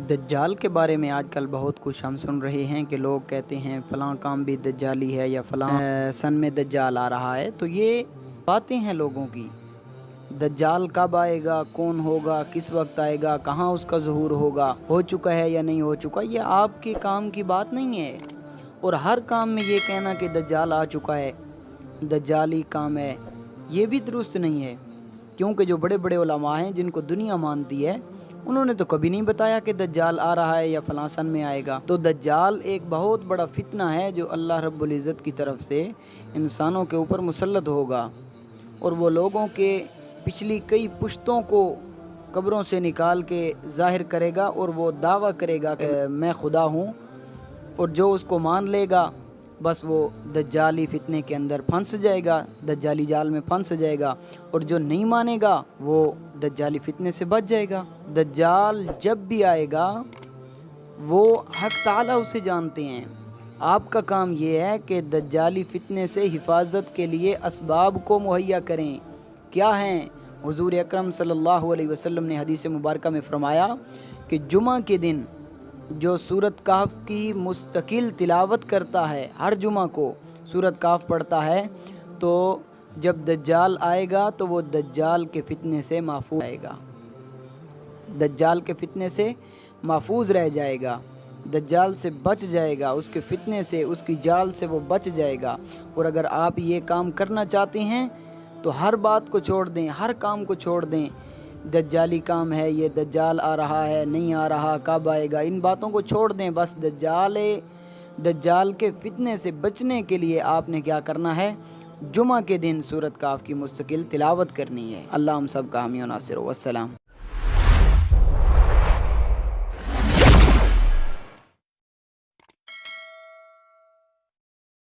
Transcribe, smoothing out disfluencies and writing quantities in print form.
دجال کے بارے میں آج کل بہت کچھ ہم سن رہے ہیں کہ لوگ کہتے ہیں فلاں کام بھی دجالی ہے یا فلاں سن میں دجال آ رہا ہے. تو یہ باتیں ہیں لوگوں کی. دجال کب آئے گا، کون ہوگا، کس وقت آئے گا، کہاں اس کا ظہور ہوگا، ہو چکا ہے یا نہیں ہو چکا، یہ آپ کے کام کی بات نہیں ہے. اور ہر کام میں یہ کہنا کہ دجال آ چکا ہے، دجالی کام ہے، یہ بھی درست نہیں ہے. کیونکہ جو بڑے بڑے علماء ہیں جن کو دنیا مانتی ہے، انہوں نے تو کبھی نہیں بتایا کہ دجال آ رہا ہے یا فلاں سن میں آئے گا. تو دجال ایک بہت بڑا فتنہ ہے جو اللہ رب العزت کی طرف سے انسانوں کے اوپر مسلط ہوگا، اور وہ لوگوں کے پچھلی کئی پشتوں کو قبروں سے نکال کے ظاہر کرے گا، اور وہ دعویٰ کرے گا کہ میں خدا ہوں. اور جو اس کو مان لے گا بس وہ دجالی فتنے کے اندر پھنس جائے گا، دجالی جال میں پھنس جائے گا. اور جو نہیں مانے گا وہ دجالی فتنے سے بچ جائے گا. دجال جب بھی آئے گا وہ حق تعالیٰ اسے جانتے ہیں. آپ کا کام یہ ہے کہ دجالی فتنے سے حفاظت کے لیے اسباب کو مہیا کریں. کیا ہیں؟ حضور اکرم صلی اللہ علیہ وسلم نے حدیث مبارکہ میں فرمایا کہ جمعہ کے دن جو سورۃ کہف کی مستقل تلاوت کرتا ہے، ہر جمعہ کو سورۃ کہف پڑھتا ہے، تو جب دجال آئے گا تو وہ دجال کے فتنے سے محفوظ رہے گا، دجال کے فتنے سے محفوظ رہ جائے گا، دجال سے بچ جائے گا، اس کے فتنے سے، اس کی جال سے وہ بچ جائے گا. اور اگر آپ یہ کام کرنا چاہتے ہیں تو ہر بات کو چھوڑ دیں، ہر کام کو چھوڑ دیں. دجالی کام ہے، یہ دجال آ رہا ہے، نہیں آ رہا، کب آئے گا، ان باتوں کو چھوڑ دیں. بس دجال کے فتنے سے بچنے کے لیے آپ نے کیا کرنا ہے؟ جمعہ کے دن سورۃ کہف کی مستقل تلاوت کرنی ہے. اللہ ہم سب کا حامی و ناصر ہو. والسلام.